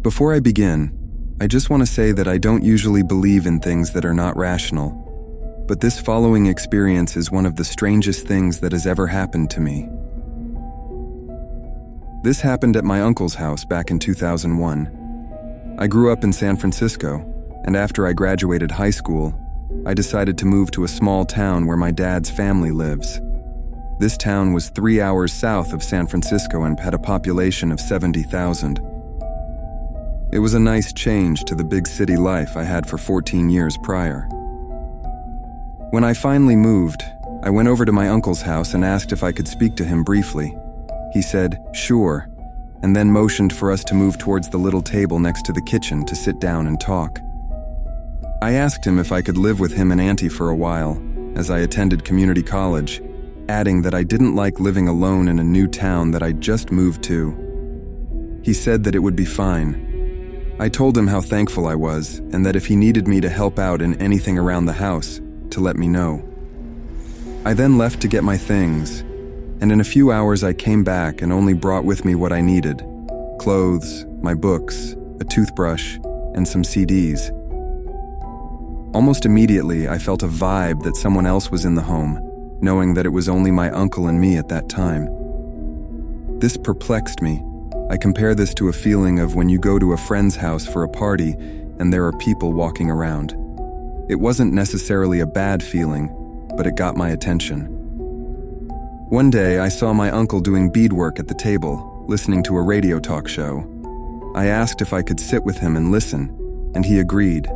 Before I begin, I just want to say that I don't usually believe in things that are not rational, but this following experience is one of the strangest things that has ever happened to me. This happened at my uncle's house back in 2001. I grew up in San Francisco, and after I graduated high school, I decided to move to a small town where my dad's family lives. This town was 3 hours south of San Francisco and had a population of 70,000. It was a nice change to the big city life I had for 14 years prior. When I finally moved, I went over to my uncle's house and asked if I could speak to him briefly. He said, "Sure," and then motioned for us to move towards the little table next to the kitchen to sit down and talk. I asked him if I could live with him and Auntie for a while, as I attended community college, adding that I didn't like living alone in a new town that I'd just moved to. He said that it would be fine. I told him how thankful I was, and that if he needed me to help out in anything around the house, to let me know. I then left to get my things, and in a few hours I came back and only brought with me what I needed: clothes, my books, a toothbrush, and some CDs. Almost immediately, I felt a vibe that someone else was in the home, knowing that it was only my uncle and me at that time. This perplexed me. I compare this to a feeling of when you go to a friend's house for a party and there are people walking around. It wasn't necessarily a bad feeling, but it got my attention. One day, I saw my uncle doing beadwork at the table, listening to a radio talk show. I asked if I could sit with him and listen, and he agreed.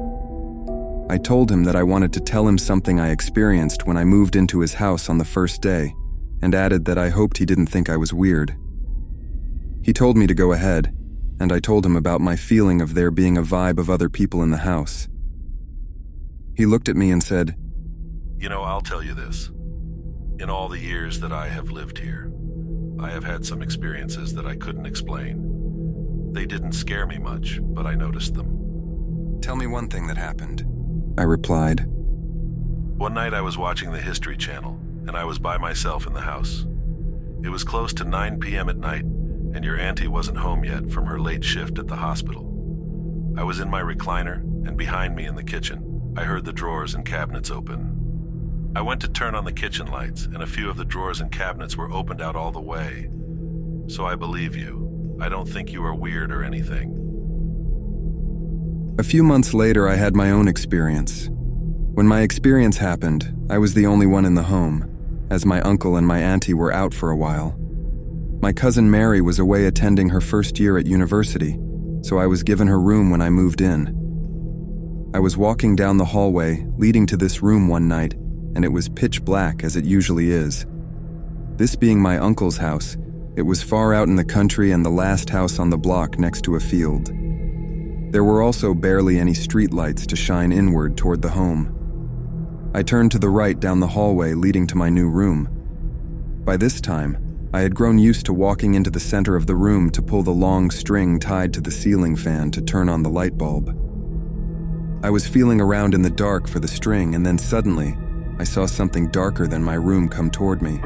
I told him that I wanted to tell him something I experienced when I moved into his house on the first day, and added that I hoped he didn't think I was weird. He told me to go ahead, and I told him about my feeling of there being a vibe of other people in the house. He looked at me and said, I'll tell you this. In all the years that I have lived here, I have had some experiences that I couldn't explain. They didn't scare me much, but I noticed them. Tell me one thing that happened, I replied. One night I was watching the History Channel, and I was by myself in the house. It was close to 9 p.m. at night, and your auntie wasn't home yet from her late shift at the hospital. I was in my recliner, and behind me in the kitchen, I heard the drawers and cabinets open. I went to turn on the kitchen lights, and a few of the drawers and cabinets were opened out all the way. So I believe you. I don't think you are weird or anything. A few months later, I had my own experience. When my experience happened, I was the only one in the home, as my uncle and my auntie were out for a while. My cousin Mary was away attending her first year at university, so I was given her room when I moved in. I was walking down the hallway leading to this room one night, and it was pitch black as it usually is. This being my uncle's house, it was far out in the country and the last house on the block next to a field. There were also barely any street lights to shine inward toward the home. I turned to the right down the hallway leading to my new room. By this time, I had grown used to walking into the center of the room to pull the long string tied to the ceiling fan to turn on the light bulb. I was feeling around in the dark for the string, and then suddenly, I saw something darker than my room come toward me.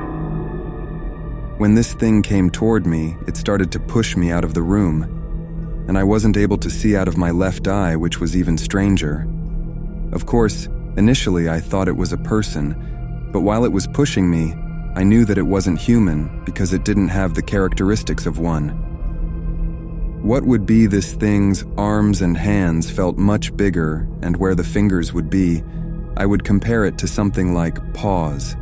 When this thing came toward me, it started to push me out of the room, and I wasn't able to see out of my left eye, which was even stranger. Of course, initially I thought it was a person, but while it was pushing me, I knew that it wasn't human because it didn't have the characteristics of one. What would be this thing's arms and hands felt much bigger, and where the fingers would be, I would compare it to something like paws.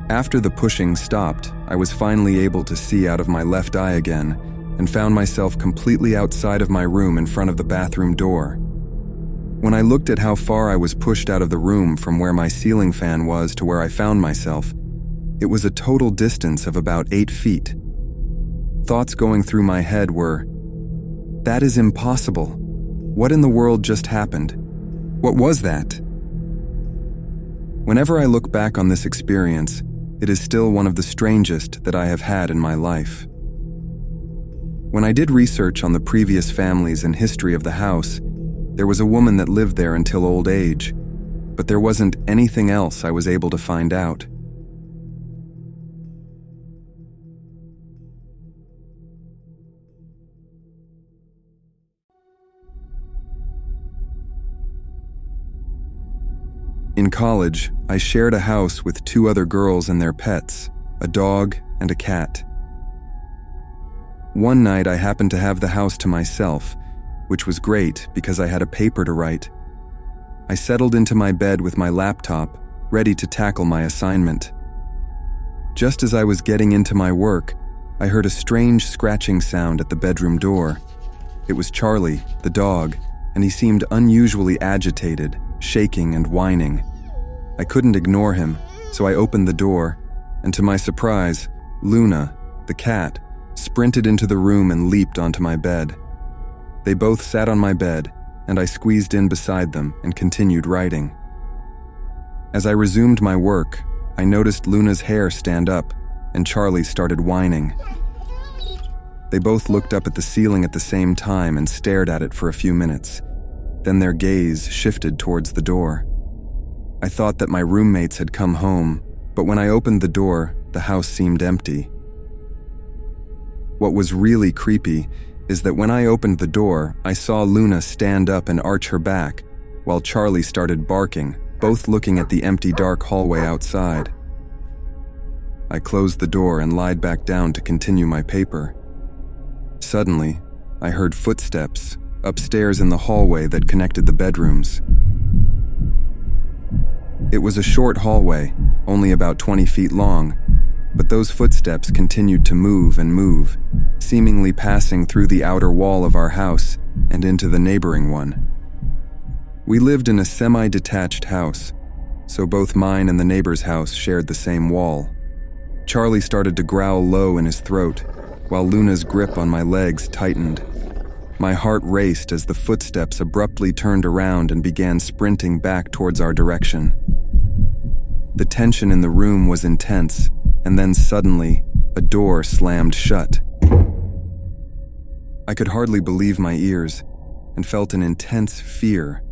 After the pushing stopped, I was finally able to see out of my left eye again and found myself completely outside of my room in front of the bathroom door. When I looked at how far I was pushed out of the room from where my ceiling fan was to where I found myself, it was a total distance of about 8 feet. Thoughts going through my head were, "That is impossible. What in the world just happened? What was that?" Whenever I look back on this experience, it is still one of the strangest that I have had in my life. When I did research on the previous families and history of the house, there was a woman that lived there until old age, but there wasn't anything else I was able to find out. In college, I shared a house with 2 other girls and their pets, a dog and a cat. One night I happened to have the house to myself, which was great because I had a paper to write. I settled into my bed with my laptop, ready to tackle my assignment. Just as I was getting into my work, I heard a strange scratching sound at the bedroom door. It was Charlie, the dog, and he seemed unusually agitated, shaking and whining. I couldn't ignore him, so I opened the door, and to my surprise, Luna, the cat, sprinted into the room and leaped onto my bed. They both sat on my bed, and I squeezed in beside them and continued writing. As I resumed my work, I noticed Luna's hair stand up, and Charlie started whining. They both looked up at the ceiling at the same time and stared at it for a few minutes. Then their gaze shifted towards the door. I thought that my roommates had come home, but when I opened the door, the house seemed empty. What was really creepy is that when I opened the door, I saw Luna stand up and arch her back, while Charlie started barking, both looking at the empty dark hallway outside. I closed the door and lied back down to continue my paper. Suddenly, I heard footsteps upstairs in the hallway that connected the bedrooms. It was a short hallway, only about 20 feet long, but those footsteps continued to move and move, seemingly passing through the outer wall of our house and into the neighboring one. We lived in a semi-detached house, so both mine and the neighbor's house shared the same wall. Charlie started to growl low in his throat, while Luna's grip on my legs tightened. My heart raced as the footsteps abruptly turned around and began sprinting back towards our direction. The tension in the room was intense, and then suddenly, a door slammed shut. I could hardly believe my ears, and felt an intense fear.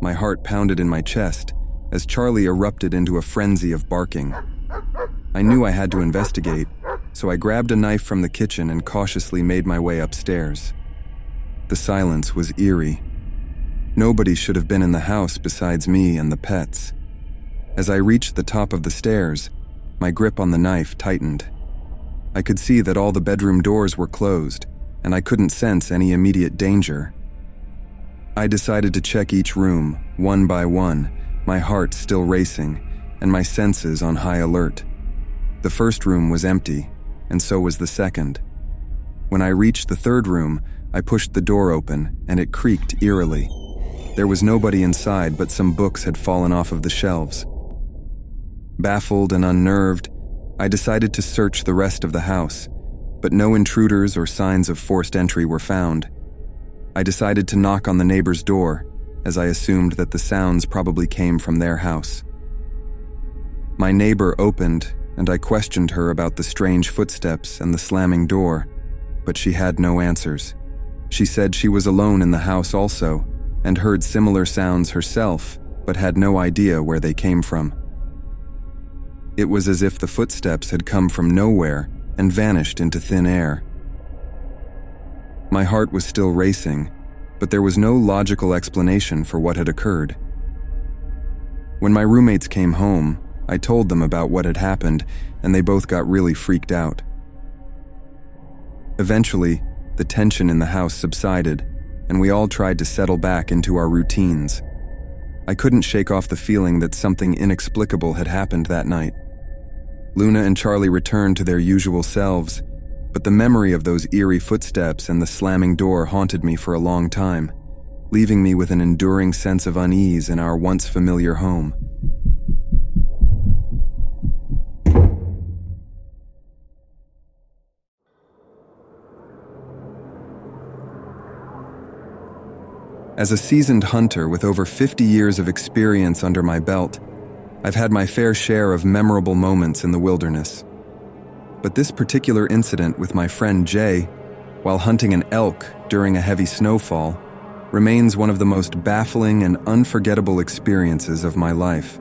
My heart pounded in my chest as Charlie erupted into a frenzy of barking. I knew I had to investigate, so I grabbed a knife from the kitchen and cautiously made my way upstairs. The silence was eerie. Nobody should have been in the house besides me and the pets. As I reached the top of the stairs, my grip on the knife tightened. I could see that all the bedroom doors were closed, and I couldn't sense any immediate danger. I decided to check each room, one by one, my heart still racing, and my senses on high alert. The first room was empty, and so was the second. When I reached the third room, I pushed the door open, and it creaked eerily. There was nobody inside, but some books had fallen off of the shelves. Baffled and unnerved, I decided to search the rest of the house, but no intruders or signs of forced entry were found. I decided to knock on the neighbor's door, as I assumed that the sounds probably came from their house. My neighbor opened, and I questioned her about the strange footsteps and the slamming door, but she had no answers. She said she was alone in the house also, and heard similar sounds herself, but had no idea where they came from. It was as if the footsteps had come from nowhere and vanished into thin air. My heart was still racing, but there was no logical explanation for what had occurred. When my roommates came home, I told them about what had happened, and they both got really freaked out. Eventually, the tension in the house subsided, and we all tried to settle back into our routines. I couldn't shake off the feeling that something inexplicable had happened that night. Luna and Charlie returned to their usual selves, but the memory of those eerie footsteps and the slamming door haunted me for a long time, leaving me with an enduring sense of unease in our once familiar home. As a seasoned hunter with over 50 years of experience under my belt, I've had my fair share of memorable moments in the wilderness. But this particular incident with my friend Jay, while hunting an elk during a heavy snowfall, remains one of the most baffling and unforgettable experiences of my life.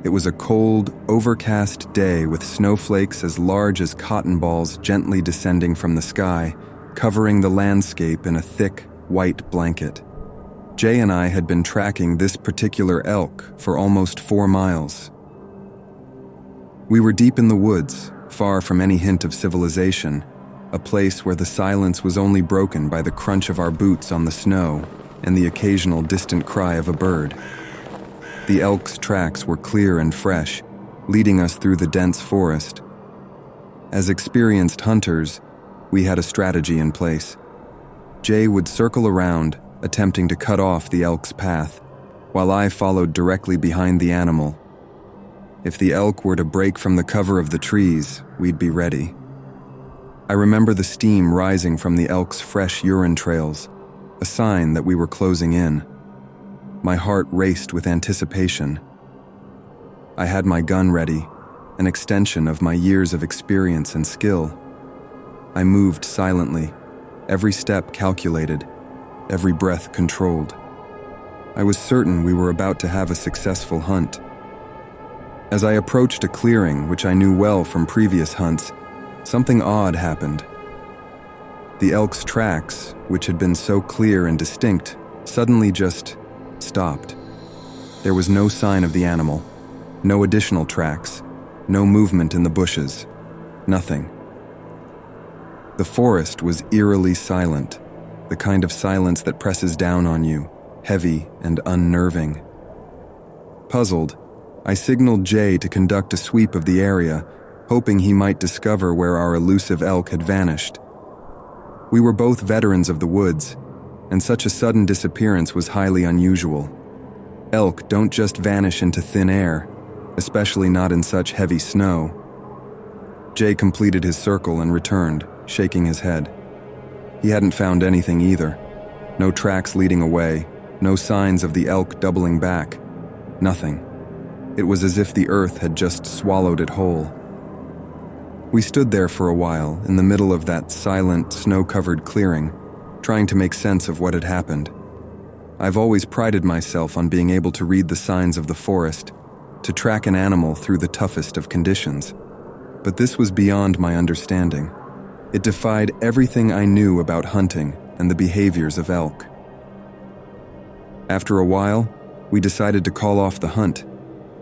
It was a cold, overcast day with snowflakes as large as cotton balls gently descending from the sky, covering the landscape in a thick, white blanket. Jay and I had been tracking this particular elk for almost 4 miles. We were deep in the woods, far from any hint of civilization, a place where the silence was only broken by the crunch of our boots on the snow and the occasional distant cry of a bird. The elk's tracks were clear and fresh, leading us through the dense forest. As experienced hunters, we had a strategy in place. Jay would circle around, attempting to cut off the elk's path, while I followed directly behind the animal. If the elk were to break from the cover of the trees, we'd be ready. I remember the steam rising from the elk's fresh urine trails, a sign that we were closing in. My heart raced with anticipation. I had my gun ready, an extension of my years of experience and skill. I moved silently, every step calculated, every breath controlled. I was certain we were about to have a successful hunt. As I approached a clearing which I knew well from previous hunts, something odd happened. The elk's tracks, which had been so clear and distinct, suddenly just stopped. There was no sign of the animal, no additional tracks, no movement in the bushes, nothing. The forest was eerily silent, the kind of silence that presses down on you, heavy and unnerving. Puzzled, I signaled Jay to conduct a sweep of the area, hoping he might discover where our elusive elk had vanished. We were both veterans of the woods, and such a sudden disappearance was highly unusual. Elk don't just vanish into thin air, especially not in such heavy snow. Jay completed his circle and returned, shaking his head. He hadn't found anything either. No tracks leading away, no signs of the elk doubling back. Nothing. It was as if the earth had just swallowed it whole. We stood there for a while, in the middle of that silent, snow-covered clearing, trying to make sense of what had happened. I've always prided myself on being able to read the signs of the forest, to track an animal through the toughest of conditions. But this was beyond my understanding. It defied everything I knew about hunting and the behaviors of elk. After a while, we decided to call off the hunt.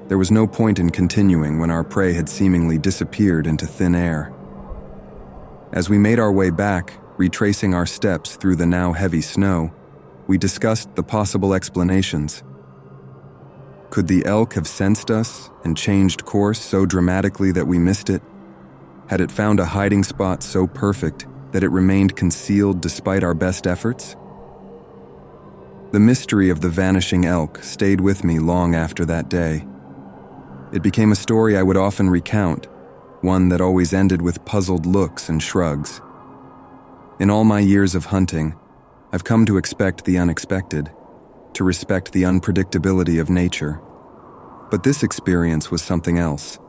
There was no point in continuing when our prey had seemingly disappeared into thin air. As we made our way back, retracing our steps through the now heavy snow, we discussed the possible explanations. Could the elk have sensed us and changed course so dramatically that we missed it? Had it found a hiding spot so perfect that it remained concealed despite our best efforts? The mystery of the vanishing elk stayed with me long after that day. It became a story I would often recount, one that always ended with puzzled looks and shrugs. In all my years of hunting, I've come to expect the unexpected, to respect the unpredictability of nature. But this experience was something else,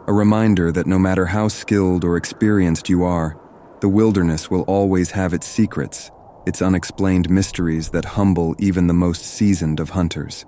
a reminder that no matter how skilled or experienced you are, the wilderness will always have its secrets, its unexplained mysteries that humble even the most seasoned of hunters.